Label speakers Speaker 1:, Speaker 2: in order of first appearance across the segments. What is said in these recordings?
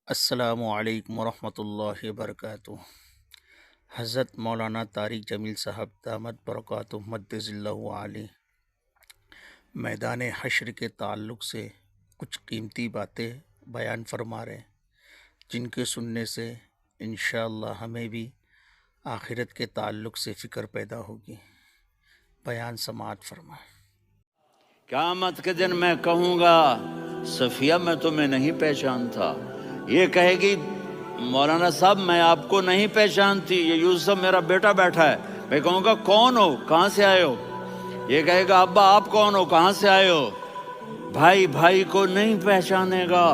Speaker 1: السلام علیکم ورحمۃ اللہ وبرکاتہ۔ حضرت مولانا طارق جمیل صاحب دامت برکاتہ مدظ اللہ علیہ میدان حشر کے تعلق سے کچھ قیمتی باتیں بیان فرما رہے ہیں، جن کے سننے سے انشاءاللہ ہمیں بھی آخرت کے تعلق سے فکر پیدا ہوگی۔ بیان سماعت فرمائیں۔
Speaker 2: قیامت کے دن میں کہوں گا صفیہ میں تمہیں نہیں پہچانتا، یہ کہے گی مولانا صاحب میں آپ کو نہیں پہچانتی، یہ یوسف میرا بیٹا بیٹھا ہے۔ میں کہوں گا کون ہو، کہاں سے آئے ہو؟ یہ کہے گا ابا آپ کون ہو، کہاں سے آئے ہو؟ بھائی بھائی کو نہیں پہچانے گا۔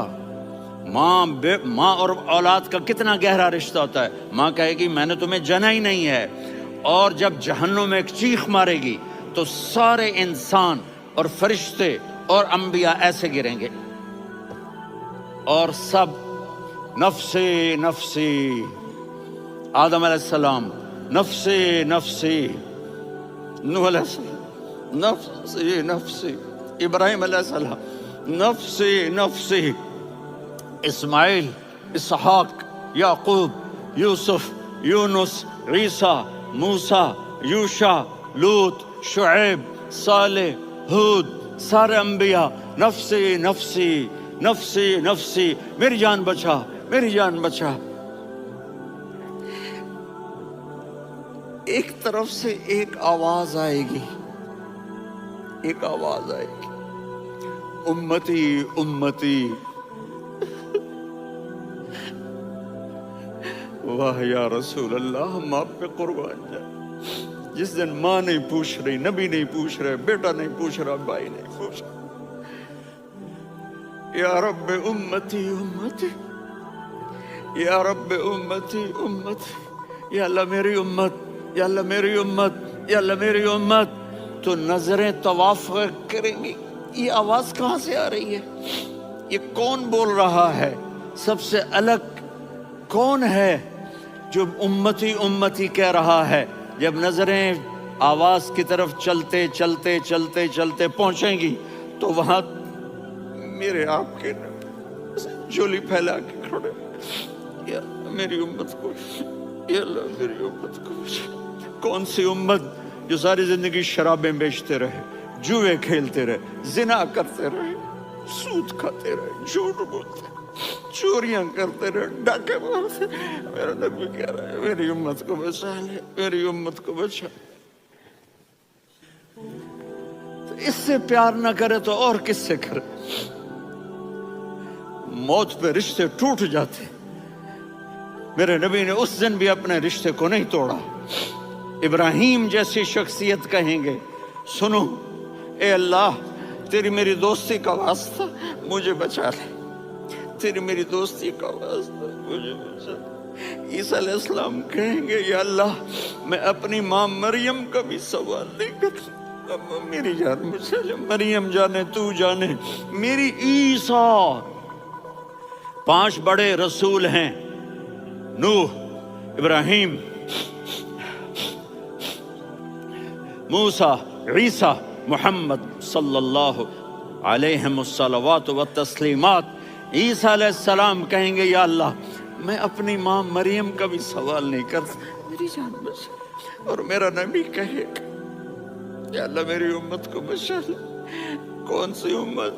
Speaker 2: ماں اور اولاد کا کتنا گہرا رشتہ ہوتا ہے۔ ماں کہے گی میں نے تمہیں جنا ہی نہیں ہے، اور جب جہنم میں ایک چیخ مارے گی تو سارے انسان اور فرشتے اور انبیاء ایسے گریں گے، اور سب نفسی نفسی، آدم علیہ السلام نفسی نفسی، نوح علیہ السلام نفسی نفسی، ابراہیم علیہ السلام نفسی نفسی، اسماعیل، اسحاق، یعقوب، یوسف، یونس، عیسیٰ، موسیٰ، یوشع، لوط، شعیب، صالح، ہود، سارے انبیاء نفسی نفسی نفسی نفسی، میری جان بچا، میری جان بچا۔ ایک طرف سے ایک آواز آئے گی، ایک آواز آئے گی، امتی امتی۔ واہ یا رسول اللہ، ہم آپ پہ قربان جائیں۔ جس دن ماں نہیں پوچھ رہی، نبی نہیں پوچھ رہے، بیٹا نہیں پوچھ رہا، بھائی نہیں پوچھ رہا، یا رب امتی امتی، یا رب امتی امتی، یا اللہ میری امت، یا اللہ میری امت، یا اللہ میری امت۔ تو نظریں طواف کریں گی، یہ آواز کہاں سے آ رہی ہے؟ یہ کون بول رہا ہے؟ سب سے الگ کون ہے جو امتی امتی کہہ رہا ہے؟ جب نظریں آواز کی طرف چلتے چلتے چلتے چلتے پہنچیں گی تو وہاں میرے آپ کے جولی پھیلا کے کھڑے، یا اللہ میری امت کو، یا اللہ میری امت کو۔ کون سی امت جو ساری زندگی شرابیں بیچتے رہے، جوئے کھیلتے رہے، زنا کرتے رہے، سود کھاتے رہے، جھوٹ بولتے، چوریاں کرتے رہے، ڈاکے مارتے۔ میرا نبی کہہ رہا ہے میری امت کو بچا لے، میری امت کو بچا۔ تو اس سے پیار نہ کرے تو اور کس سے کرے؟ موت پہ رشتے ٹوٹ جاتے، میرے نبی نے اس دن بھی اپنے رشتے کو نہیں توڑا۔ ابراہیم جیسی شخصیت کہیں گے سنو اے اللہ تیری میری دوستی کا واسطہ مجھے بچا لے، تیری میری دوستی کا واسطہ مجھے بچا لے۔ عیسیٰ علیہ السلام کہیں گے یا اللہ میں اپنی ماں مریم کا بھی سوال نہیں کرتا، میری جان بچا لے، مریم جانے تو جانے میری عیسیٰ۔ 5 بڑے رسول ہیں، نوح، ابراہیم، موسیٰ، عیسیٰ، محمد صلی اللہ علیہ الصلوات والتسلیمات۔ عیسیٰ علیہ السلام کہیں گے یا اللہ میں اپنی ماں مریم کا بھی سوال نہیں کرتا، میری جان بچا۔ اور میرا نبی کہے گا یا اللہ میری امت کو بچا لے۔ کون سی امت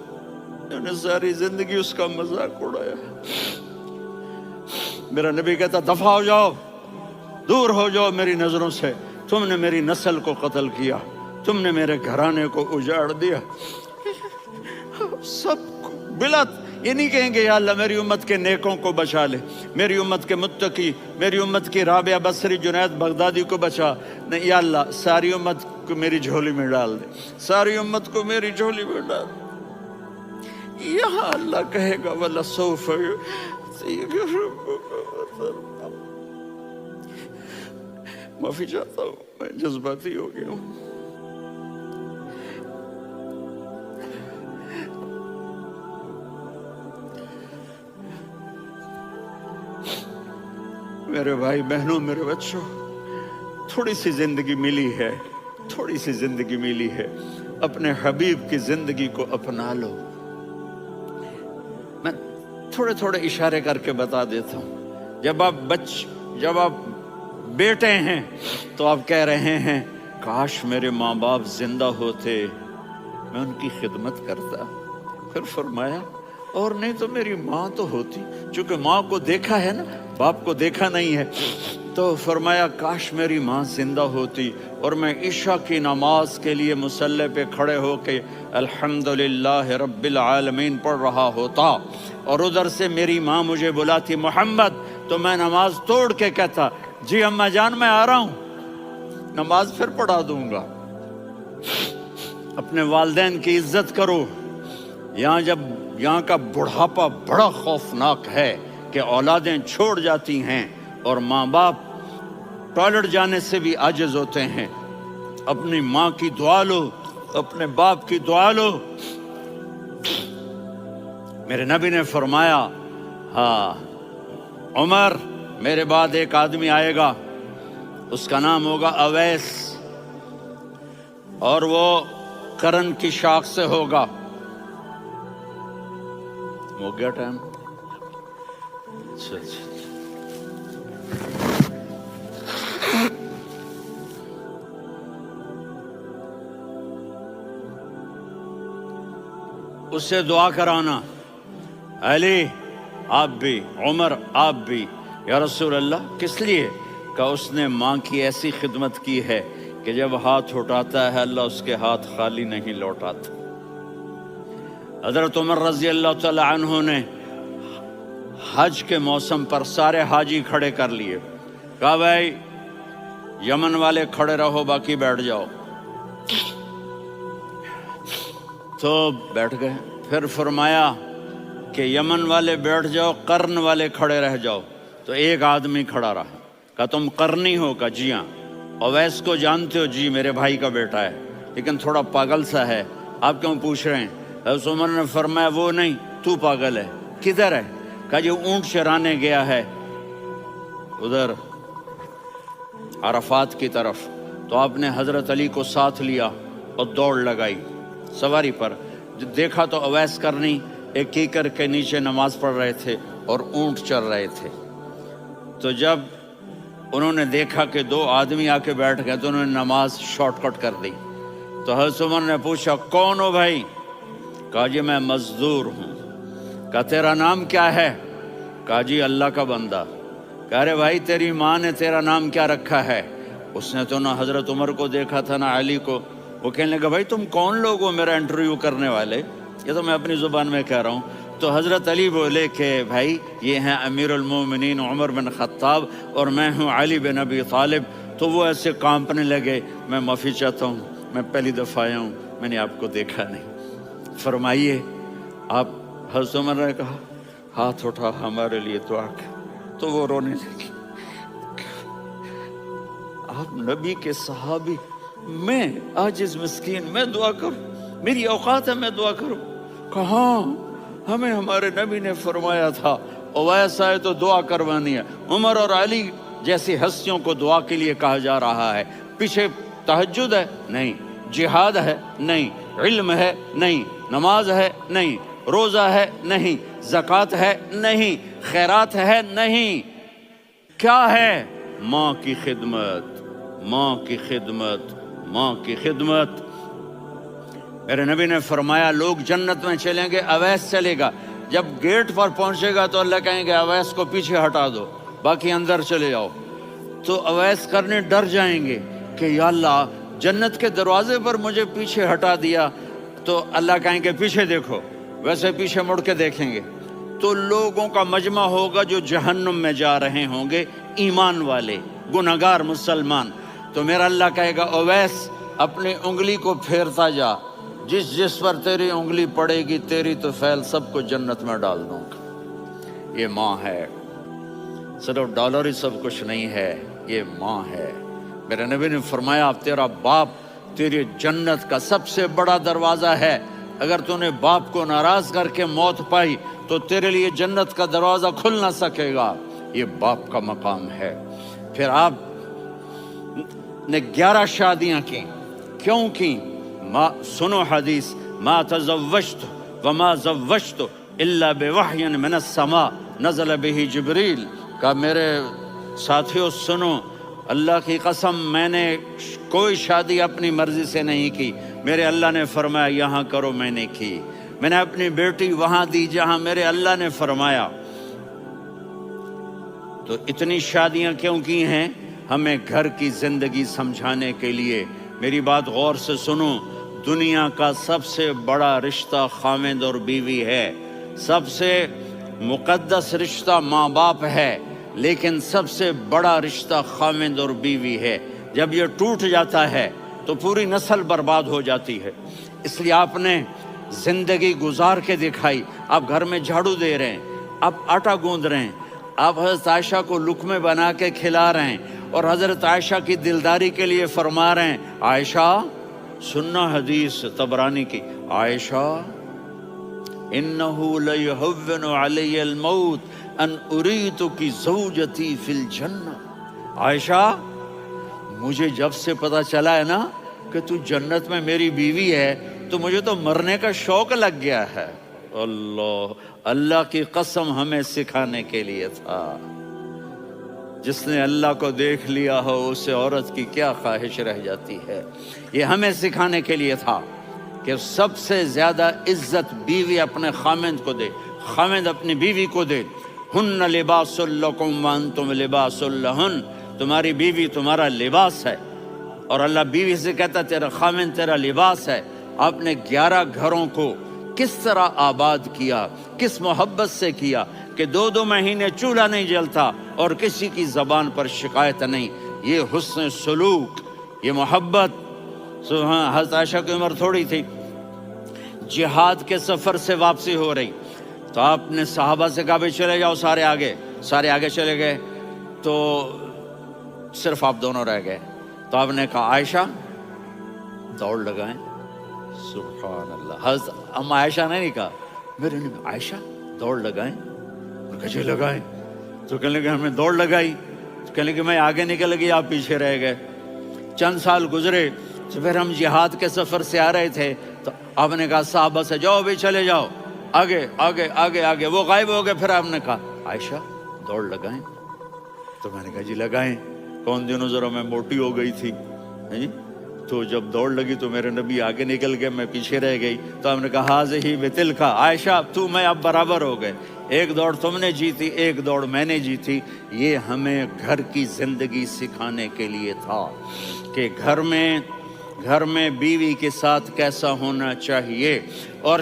Speaker 2: جنہوں نے ساری زندگی اس کا مذاق اڑایا؟ میرا نبی کہتا دفع ہو جاؤ، دور ہو جاؤ میری نظروں سے، تم نے میری نسل کو قتل کیا، تم نے میرے گھرانے کو اجاڑ دیا۔ سب کو بلت یہ نہیں کہیں گے یا اللہ میری امت کے نیکوں کو بچا لے، میری امت کے متقی، میری امت کی رابعہ بصری، جنید بغدادی کو بچا، نہیں یا اللہ ساری امت کو میری جھولی میں ڈال دے، ساری امت کو میری جھولی میں ڈال دے۔ یہاں اللہ کہے گا وَلَسَوْفَ يُعْطِيكَ رَبُّكَ فَتَرْضَىٰ۔ معافی چاہتا ہوں، میں جذباتی ہو گیا ہوں۔ میرے بھائی بہنوں، میرے بچوں، تھوڑی سی زندگی ملی ہے، تھوڑی سی زندگی ملی ہے، اپنے حبیب کی زندگی کو اپنا لو۔ میں थोड़े थोड़े इशारे करके बता देता हूँ। जब आप बेटे हैं तो आप कह रहे हैं काश मेरे माँ बाप जिंदा होते, मैं उनकी खिदमत करता। फिर फरमाया और नहीं तो मेरी माँ तो होती, चूंकि माँ को देखा है ना, बाप को देखा नहीं है, तो फरमाया काश मेरी माँ जिंदा होती और मैं इशा की नमाज के लिए मुसल्ले पे खड़े होके अल्हम्दुलिल्लाह रब्बिल आलमीन पढ़ रहा होता और उधर से मेरी माँ मुझे बुलाती मोहम्मद, तो मैं नमाज तोड़ के कहता जी अम्मा जान मैं आ रहा हूँ, नमाज फिर पढ़ा दूंगा। अपने वालिदैन की इज्जत करो। यहाँ का बुढ़ापा बड़ा खौफनाक है कि औलादें छोड़ जाती हैं और माँ बाप टॉयलेट जाने से भी आजिज होते हैं। अपनी माँ की दुआ लो, अपने बाप की दुआ लो। मेरे नबी ने फरमाया हाँ उमर, मेरे बाद एक आदमी आएगा, उसका नाम होगा अवैस और वो करन की शाख से होगा। हो गया टाइम? अच्छा। उससे दुआ कराना, अली आप भी, उमर आप भी। या रसूल अल्लाह, किस लिए? का उसने माँ की ऐसी खिदमत की है कि जब हाथ उठाता है अल्लाह उसके हाथ खाली नहीं लौटाता। हज़रत उमर रज़ी अल्लाह तआला अन्हु ने हज के मौसम पर सारे हाजी खड़े कर लिए, कहा भाई यमन वाले खड़े रहो, बाकी बैठ जाओ। तो बैठ गए। फिर फरमाया कि यमन वाले बैठ जाओ, कर्न वाले खड़े रह जाओ। तो एक आदमी खड़ा रहा। कहा तुम करनी हो? का जी हाँ। अवैस को जानते हो? जी मेरे भाई का बेटा है, लेकिन थोड़ा पागल सा है, आप क्यों पूछ रहे हैं? हज़रत उमर ने फरमाया वो नहीं, तू पागल है। किधर है? कहा जी ऊंट चराने गया है उधर अरफात की तरफ। तो आपने हज़रत अली को साथ लिया और दौड़ लगाई सवारी पर। देखा तो अवैस करनी एक कीकर के नीचे नमाज पढ़ रहे थे और ऊंट चर रहे थे। तो जब उन्होंने देखा कि दो आदमी आके बैठ गए तो उन्होंने नमाज शॉर्टकट कर दी। तो हज़रत उमर ने पूछा कौन हो भाई? कहा जी मैं मजदूर हूँ। कहा तेरा नाम क्या है? कहा जी अल्लाह का बंदा। कह रहे भाई तेरी माँ ने तेरा नाम क्या रखा है? उसने तो ना हज़रत उमर को देखा था ना अली को। वो कहने लगा भाई तुम कौन लोग हो मेरा इंटरव्यू करने वाले? ये तो मैं अपनी ज़ुबान में कह रहा हूँ। तो हज़रत अली बोले कि भाई ये हैं अमीरुल मोमिनीन उमर बिन ख़त्ताब और मैं हूँ अली बिन अबी तालिब। तो वो ऐसे कांपने लगे, मैं माफ़ी चाहता हूँ, मैं पहली दफ़ा आया हूँ, मैंने आपको देखा नहीं, फरमाइए आप। हज़रत उमर ने कहा हाथ उठा हमारे लिए दुआ कर। तो वो रोने लगी। आप नबी के सहाबी, मैं आजिज मिस्कीन, मैं दुआ करूं? मेरी औकात है मैं दुआ करूं? कहाँ, हमें हमारे नबी ने फरमाया था अवैस आए तो दुआ करवानी है। उमर और अली जैसी हस्तियों को दुआ के लिए कहा जा रहा है। पीछे तहज्जुद है? नहीं। जिहाद है? नहीं। इल्म है? नहीं। नमाज है? नहीं। रोज़ा है? नहीं। ज़कात है? नहीं। खैरात है? नहीं। क्या है? माँ की खिदमत, माँ की खिदमत, माँ की खिदमत। मेरे नबी ने फरमाया लोग जन्नत में चलेंगे, अवैस चलेगा। जब गेट पर पहुंचेगा तो अल्लाह कहेंगे अवैस को पीछे हटा दो, बाकी अंदर चले जाओ। तो अवैस करने डर जाएंगे कि या अल्लाह जन्नत के दरवाजे पर मुझे पीछे हटा दिया। तो अल्लाह कहेंगे पीछे देखो, वैसे पीछे मुड़ के देखेंगे तो लोगों का मजमा होगा जो जहन्नुम में जा रहे होंगे, ईमान वाले, गुनहगार मुसलमान। तो मेरा अल्लाह कहेगा अवैस अपनी उंगली को फेरता जा, जिस जिस पर तेरी उंगली पड़ेगी तेरी तो फैल सबको जन्नत में डाल दूंगा। ये माँ है, सिर्फ डॉलर ही सब कुछ नहीं है, ये माँ है। मेरे नबी ने फरमाया तेरा बाप तेरी जन्नत का सबसे बड़ा दरवाज़ा है। अगर तूने बाप को नाराज़ करके मौत पाई तो तेरे लिए जन्नत का दरवाज़ा खुल ना सकेगा। ये बाप का मकाम है। फिर आप ने 11 शादियाँ की, क्यों की? सुनो हदीस, मा तज़व्वजतु व मा ज़व्वजतु इल्ला बिवहयिन मिनस समा नज़ल बिही जिब्रील। कहा मेरे साथियों सुनो, अल्लाह की कसम मैंने कोई शादी अपनी मर्जी से नहीं की, मेरे अल्लाह ने फरमाया यहाँ करो, मैंने की। मैंने अपनी बेटी वहाँ दी जहाँ मेरे अल्लाह ने फरमाया। तो इतनी शादियाँ क्यों की हैं? हमें घर की जिंदगी समझाने के लिए। मेरी बात गौर से सुनो, दुनिया का सबसे बड़ा रिश्ता खामिद और बीवी है, सबसे मुकद्दस रिश्ता माँ बाप है, लेकिन सबसे बड़ा रिश्ता खामिद और बीवी है। जब ये टूट जाता है तो पूरी नस्ल बर्बाद हो जाती है। इसलिए आपने जिंदगी गुजार के दिखाई। आप घर में झाड़ू दे रहे हैं, आप आटा गूंद रहे हैं, आप हज़रत आयशा को लुक़मे बना के खिला रहे हैं और हज़रत आयशा की दिलदारी के लिए फरमा रहे हैं, आयशा सुन्ना हदीस तबरानी की, आयशा इन्नहु लयुहव्विनु अलैयल मौत अन उरीतुकी ज़ौजती फिल जन्नह। आयशा मुझे जब से पता चला है ना कि तू जन्नत में मेरी बीवी है, तो मुझे तो मरने का शौक लग गया है। अल्लाह की कसम हमें सिखाने के लिए था। जिसने अल्लाह को देख लिया हो उसे औरत की क्या ख्वाहिश रह जाती है। ये हमें सिखाने के लिए था कि सबसे ज़्यादा इज्जत बीवी अपने खामिद को दे, खामिद अपनी बीवी को दे। हुन्ना लिबासुल लकुम व अंतुम लिबासुल लहुन, तुम्हारी बीवी तुम्हारा लिबास है। और अल्लाह बीवी से कहता तेरा खामिद तेरा लिबास है। आपने 11 घरों को किस तरह आबाद किया, किस मोहब्बत से किया कि 2-2 महीने चूल्हा नहीं जलता और किसी की ज़बान पर शिकायत नहीं। ये हुस्न सलूक, ये मोहब्बत। हज़रत आयशा की उम्र थोड़ी थी, जिहाद के सफ़र से वापसी हो रही, तो आपने सहाबा से कहा भाई चले जाओ, सारे आगे चले गए, तो सिर्फ आप दोनों रह गए। तो आपने कहा आयशा दौड़ लगाएं। सुभान अल्लाह। हज़रत अम्मा आयशा ने नहीं कहा, मेरे ने आयशा दौड़ लगाएं, कहे लगाएं। तो कहने लगे हमें दौड़ लगाई, तो कहने लगे मैं आगे निकल गई, आप पीछे रह गए। चंद साल गुजरे तो फिर हम जिहाद के सफ़र से आ रहे थे, तो आपने कहा साहबा से जाओ भाई चले जाओ, आगे आगे आगे आगे। वो गायब हो गए। फिर आपने कहा आयशा दौड़ लगाएं। तो मैंने कहा जी लगाएं। कौन दिनों ज़रा मैं मोटी हो गई थी जी, तो जब दौड़ लगी तो मेरे नबी आगे निकल गए, मैं पीछे रह गई। तो हमने कहा हाज़िही बितिलका, आयशा तू मैं अब बराबर हो गए, एक दौड़ तुमने जीती, एक दौड़ मैंने जीती। ये हमें घर की ज़िंदगी सिखाने के लिए था कि घर में बीवी के साथ कैसा होना चाहिए। और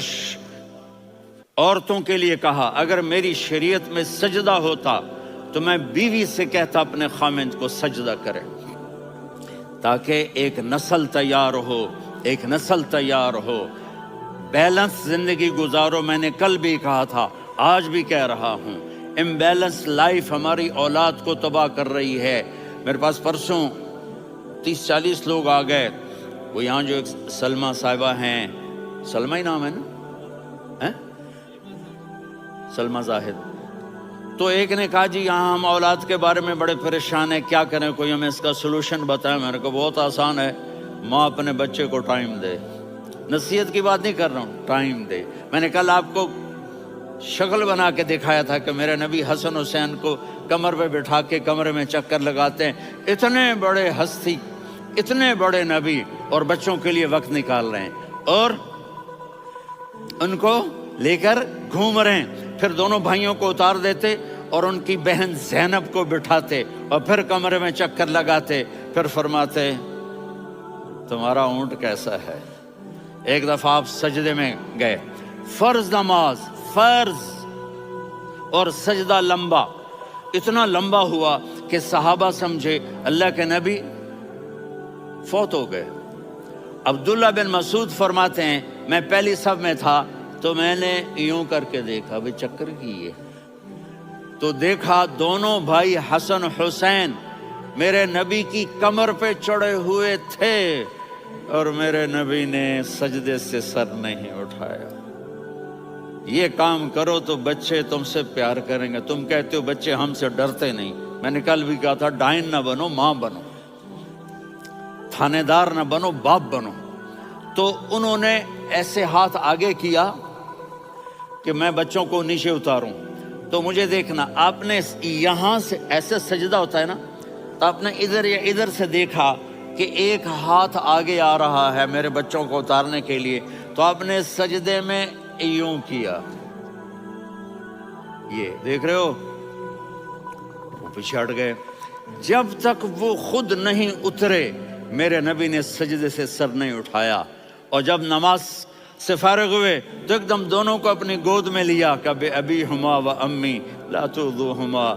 Speaker 2: औरतों के लिए कहा अगर मेरी शरीयत में सजदा होता तो मैं बीवी से कहता अपने खामिद को सजदा करे, ताकि एक नस्ल तैयार हो, एक नस्ल तैयार हो। बैलेंस ज़िंदगी गुजारो। मैंने कल भी कहा था, आज भी कह रहा हूँ, इम्बैलेंस लाइफ हमारी औलाद को तबाह कर रही है। मेरे पास परसों 30-40 लोग आ गए। वो यहाँ जो एक सलमा साहिबा हैं, सलमा ही नाम है ना, सलमा जाहिद, तो एक ने कहा जी यहाँ हम औलाद के बारे में बड़े परेशान हैं, क्या करें, कोई हमें इसका सलूशन बताए। मैंने कहा बहुत आसान है, माँ अपने बच्चे को टाइम दे। नसीहत की बात नहीं कर रहा हूँ, टाइम दे। मैंने कल आपको शक्ल बना के दिखाया था कि मेरे नबी हसन हुसैन को कमर पे बिठा के कमरे में चक्कर लगाते हैं। इतने बड़े हस्ती, इतने बड़े नबी, और बच्चों के लिए वक्त निकाल रहे हैं और उनको लेकर घूम रहे हैं। फिर दोनों भाइयों को उतार देते और उनकी बहन ज़ैनब को बिठाते और फिर कमरे में चक्कर लगाते। फिर फरमाते तुम्हारा ऊँट कैसा है। एक दफ़ा आप सजदे में गए, फ़र्ज नमाज, फ़र्ज, और सजदा लंबा, इतना लंबा हुआ कि सहाबा समझे अल्लाह के नबी फौत हो गए। अब्दुल्ला बिन मसूद फरमाते हैं मैं पहली सब में था तो मैंने यूं करके देखा, भाई चक्कर की है, तो देखा दोनों भाई हसन हुसैन मेरे नबी की कमर पे चढ़े हुए थे और मेरे नबी ने सजदे से सर नहीं उठाया। ये काम करो तो बच्चे तुमसे प्यार करेंगे। तुम कहते हो बच्चे हमसे डरते नहीं। मैंने कल भी कहा था डाइन ना बनो, माँ बनो, थानेदार ना बनो, बाप बनो। तो उन्होंने ऐसे हाथ आगे किया کہ میں بچوں کو نیچے اتاروں، تو مجھے دیکھنا، آپ نے یہاں سے ایسے سجدہ ہوتا ہے نا، تو آپ نے ادھر یا ادھر سے دیکھا کہ ایک ہاتھ آگے آ رہا ہے میرے بچوں کو اتارنے کے لیے، تو آپ نے سجدے میں یوں کیا، یہ دیکھ رہے ہو، وہ پیچھے ہٹ گئے۔ جب تک وہ خود نہیں اترے میرے نبی نے سجدے سے سر نہیں اٹھایا، اور جب نماز سے فارغ ہوئے تو ایک دم دونوں کو اپنی گود میں لیا کہ بے ابی ہما و امی لا تؤذوہما،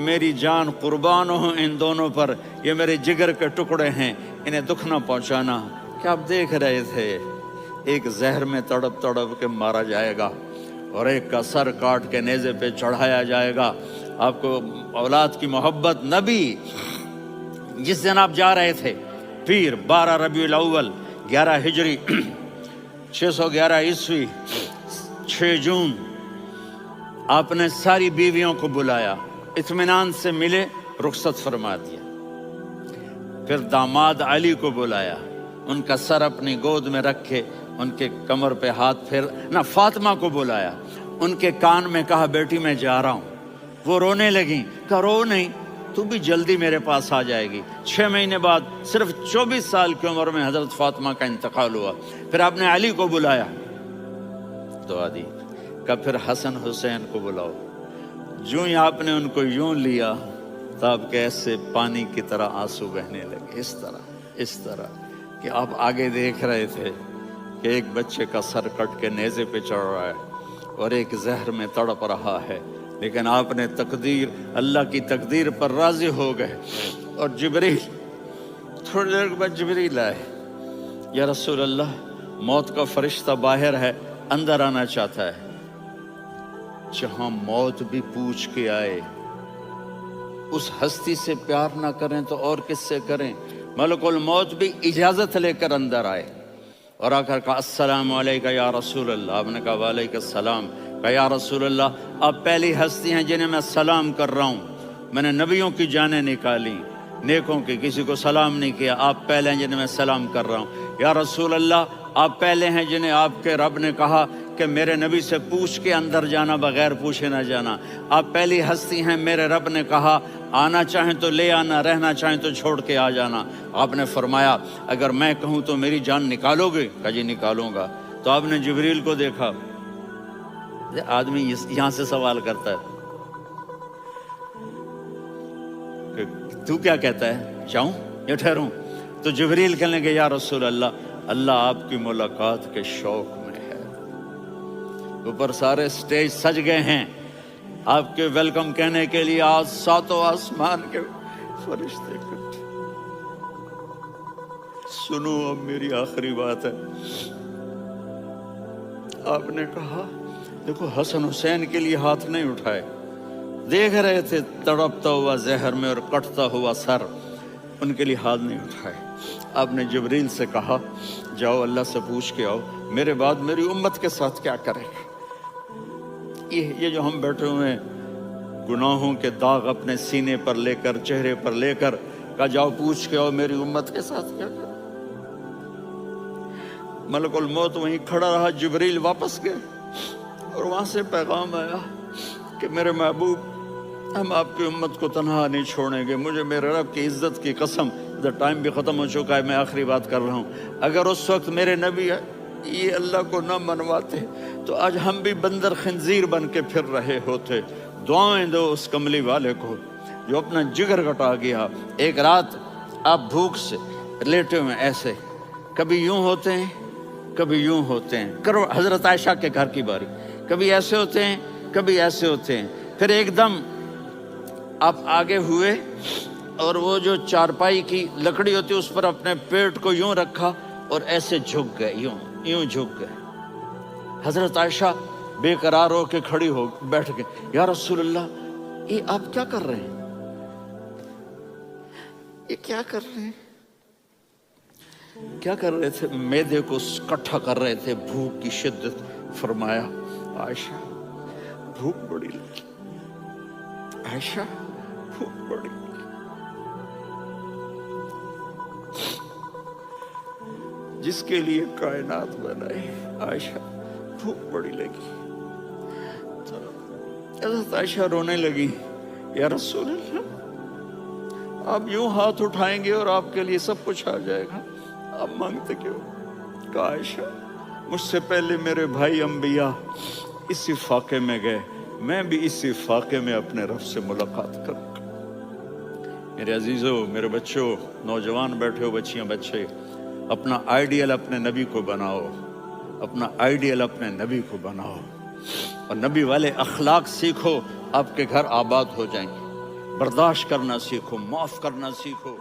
Speaker 2: میری جان قربان ہو ان دونوں پر، یہ میرے جگر کے ٹکڑے ہیں، انہیں دکھ نہ پہنچانا۔ کیا آپ دیکھ رہے تھے؟ ایک زہر میں تڑپ تڑپ کے مارا جائے گا اور ایک کا سر کاٹ کے نیزے پہ چڑھایا جائے گا۔ آپ کو اولاد کی محبت، نبی جس دن آپ جا رہے تھے، پیر 12 ربیع الاول 11 ہجری 611 عیسوی 6 جون، آپ نے ساری بیویوں کو بلایا، اطمینان سے ملے، رخصت فرما دیا۔ پھر داماد علی کو بلایا، ان کا سر اپنی گود میں رکھے، ان کے کمر پہ ہاتھ پھیر نہ، فاطمہ کو بلایا، ان کے کان میں کہا بیٹی میں جا رہا ہوں۔ وہ رونے لگیں، کہا رو نہیں، تو بھی جلدی میرے پاس آ جائے گی۔ 6 مہینے بعد صرف 24 سال کی عمر میں حضرت فاطمہ کا انتقال ہوا۔ پھر آپ نے علی کو بلایا، دعا دی، کہا پھر حسن حسین کو بلاؤ۔ جو ہی آپ نے ان کو یوں لیا تو آپ کے ایسے پانی کی طرح آنسو بہنے لگے، اس طرح کہ آپ آگے دیکھ رہے تھے کہ ایک بچے کا سر کٹ کے نیزے پہ چڑھ رہا ہے اور ایک زہر میں تڑپ رہا ہے، لیکن آپ نے تقدیر، اللہ کی تقدیر پر راضی ہو گئے۔ اور جبریل، تھوڑی دیر کے بعد جبریل آئے، یا رسول اللہ، موت کا فرشتہ باہر ہے، اندر آنا چاہتا ہے۔ جہاں موت بھی پوچھ کے آئے، اس ہستی سے پیار نہ کریں تو اور کس سے کریں؟ ملک الموت بھی اجازت لے کر اندر آئے اور آ کر کہا السلام علیکہ یا رسول اللہ۔ آپ نے کہا وعلیکم السلام۔ کہا یا رسول اللہ، آپ پہلی ہستی ہیں جنہیں میں سلام کر رہا ہوں، میں نے نبیوں کی جانیں نکالی، نیکوں کی، کسی کو سلام نہیں کیا، آپ پہلے ہیں جنہیں میں سلام کر رہا ہوں۔ یا رسول اللہ، آپ پہلے ہیں جنہیں آپ کے رب نے کہا کہ میرے نبی سے پوچھ کے اندر جانا، بغیر پوچھے نہ جانا۔ آپ پہلی ہستی ہیں، میرے رب نے کہا آنا چاہیں تو لے آنا، رہنا چاہیں تو چھوڑ کے آ جانا۔ آپ نے فرمایا اگر میں کہوں تو میری جان نکالو گے؟ کہا جی نکالوں گا۔ تو آپ نے جبریل کو دیکھا، آدمی یہاں سے سوال کرتا ہے کہ تو کیا کہتا ہے، جاؤں یا ٹھہروں؟ تو جبریل کہنے لگے یا رسول اللہ، اللہ آپ کی ملاقات کے شوق میں ہے۔ اوپر سارے سٹیج سج گئے ہیں آپ کے ویلکم کہنے کے لیے، آج 7 آسمان کے فرشتے اکٹھے۔ سنو اب میری آخری بات ہے۔ آپ نے کہا دیکھو، حسن حسین کے لیے ہاتھ نہیں اٹھائے، دیکھ رہے تھے تڑپتا ہوا زہر میں اور کٹتا ہوا سر، ان کے لیے ہاتھ نہیں اٹھائے۔ آپ نے جبریل سے کہا جاؤ اللہ سے پوچھ کے آؤ میرے بعد میری امت کے ساتھ کیا کرے گا۔ یہ جو ہم بیٹھے ہوئے ہیں، گناہوں کے داغ اپنے سینے پر لے کر، چہرے پر لے کر، کہا جاؤ پوچھ کے آؤ میری امت کے ساتھ کیا کرے۔ ملک الموت وہیں کھڑا رہا، جبریل واپس گئے اور وہاں سے پیغام آیا کہ میرے محبوب، ہم آپ کی امت کو تنہا نہیں چھوڑیں گے، مجھے میرے رب کی عزت کی قسم، ٹائم بھی ختم ہو چکا ہے، میں آخری بات کر رہا ہوں، اگر اس وقت میرے نبی یہ اللہ کو نہ منواتے تو آج ہم بھی بندر خنزیر بن کے پھر رہے ہوتے۔ دعائیں دو اس کملی والے کو جو اپنا جگر کٹا گیا۔ ایک رات آپ بھوک سے لیٹے ہوئے ایسے، کبھی یوں ہوتے ہیں کبھی یوں ہوتے ہیں، کرو حضرت عائشہ کے گھر کی باری، کبھی ایسے ہوتے ہیں کبھی ایسے ہوتے ہیں۔ پھر ایک دم آپ آگے ہوئے اور وہ جو چارپائی کی لکڑی ہوتی ہے اس پر اپنے پیٹ کو یوں رکھا اور ایسے جھک گئے، یوں جھک گئے۔ حضرت عائشہ بے قرار ہو کے کھڑی ہو بیٹھ گئے، یا رسول اللہ یہ آپ کیا کر رہے ہیں، یہ کیا کر رہے ہیں؟ کیا کر رہے تھے؟ معدے کو کٹھا کر رہے تھے، بھوک کی شدت۔ فرمایا عائشہ بھوک بڑی لگی، عائشہ بھوک بڑی لگی۔ جس کے لیے کائنات بنائی، عائشہ بھوک بڑی لگی۔ حضرت عائشہ رونے لگی، یا رسول اللہ آپ یوں ہاتھ اٹھائیں گے اور آپ کے لیے سب کچھ آ جائے گا، آپ مانگتے کیوں؟ کہا عائشہ مجھ سے پہلے میرے بھائی انبیاء اسی فاقے میں گئے، میں بھی اسی فاقے میں اپنے رب سے ملاقات کروں گا۔ میرے عزیزوں، میرے بچوں، نوجوان بیٹھے ہو، بچیاں بچے، اپنا آئیڈیل اپنے نبی کو بناؤ، اپنا آئیڈیل اپنے نبی کو بناؤ، اور نبی والے اخلاق سیکھو، آپ کے گھر آباد ہو جائیں گے۔ برداشت کرنا سیکھو، معاف کرنا سیکھو۔